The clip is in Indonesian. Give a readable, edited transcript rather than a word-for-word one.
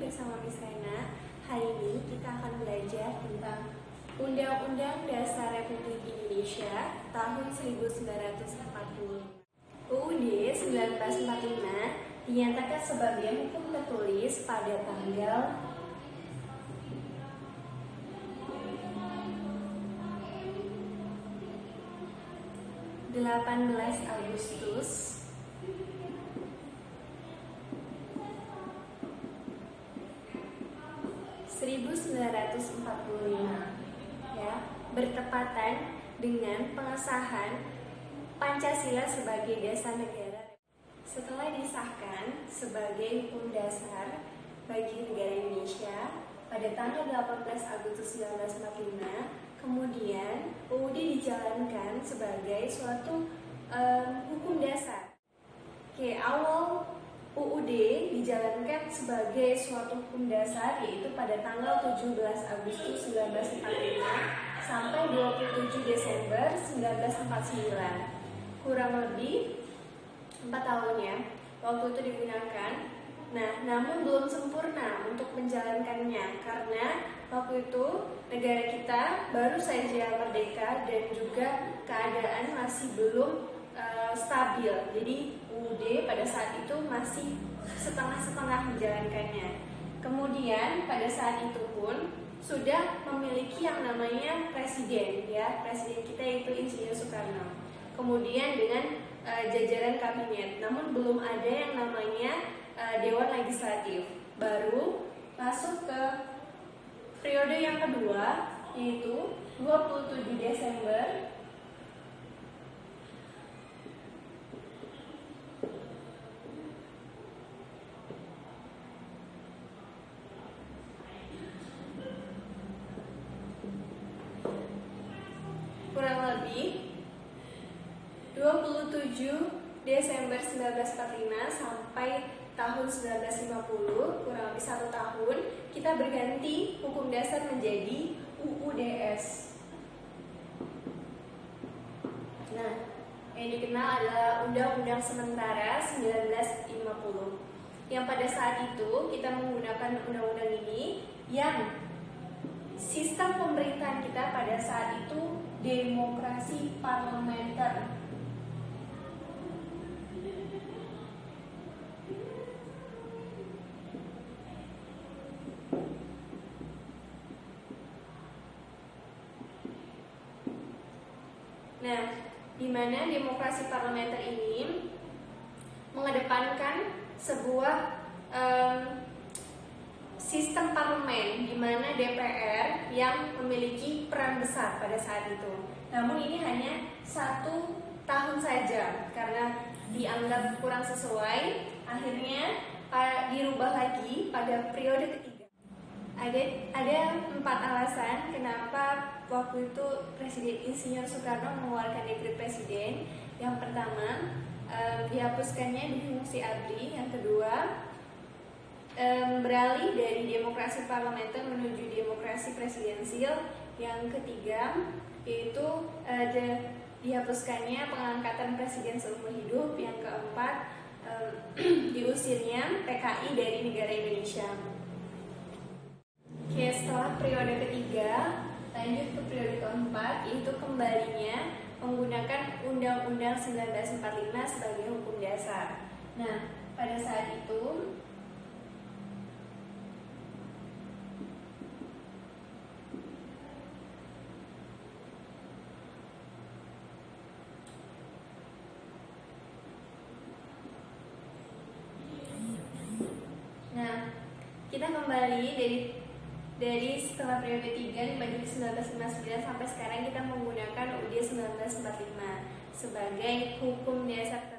bersama Miss Rena. Hari ini kita akan belajar tentang Undang-Undang Dasar Republik Indonesia tahun 1945. UUD 1945 dinyatakan sebagai hukum tertulis pada tanggal 18 Agustus 1945, ya, bertepatan dengan pengesahan Pancasila sebagai dasar negara. Setelah disahkan sebagai hukum dasar bagi negara Indonesia pada tanggal 18 Agustus 1945, kemudian UUD dijalankan sebagai suatu hukum dasar. Awal UUD dijalankan sebagai suatu hukum dasar yaitu pada tanggal 17 Agustus 1945 sampai 27 Desember 1949. Kurang lebih 4 tahun ya waktu itu digunakan. Nah, namun belum sempurna untuk menjalankannya karena waktu itu negara kita baru saja merdeka dan juga keadaan masih belum stabil. Jadi UUD pada saat itu masih setengah-setengah menjalankannya. Kemudian pada saat itu pun sudah memiliki yang namanya presiden, ya, presiden kita itu Insinyur Soekarno. Kemudian dengan jajaran kabinet, namun belum ada yang namanya Dewan Legislatif. Baru masuk ke periode yang kedua yaitu 27 Desember 1945 sampai tahun 1950, kurang lebih 1 tahun, kita berganti hukum dasar menjadi UUDS. Nah, yang dikenal adalah Undang-Undang Sementara 1950. Yang pada saat itu kita menggunakan undang-undang ini yang sistem pemerintahan kita pada saat itu demokrasi parlementer. Nah, di mana demokrasi parlementer ini mengedepankan sebuah sistem parlemen di mana DPR yang memiliki peran besar pada saat itu. Namun ini hanya 1 tahun saja karena dianggap kurang sesuai, akhirnya dirubah lagi pada periode ketiga. Ada 4 alasan kenapa waktu itu Presiden Insinyur Soekarno mengeluarkan dekret presiden. Yang pertama, dihapuskannya fungsi ABRI. Yang kedua, beralih dari demokrasi parlementer menuju demokrasi presidensil. Yang ketiga, yaitu dihapuskannya pengangkatan presiden seumur hidup. Yang keempat, diusirnya PKI dari negara Indonesia. Setelah periode ketiga, lanjut ke periode keempat, yaitu kembalinya menggunakan Undang-Undang 1945 sebagai hukum dasar. Nah, pada saat itu kita kembali dari setelah periode 3 dibagi 1959 sampai sekarang kita menggunakan UUD 1945 sebagai hukum dasar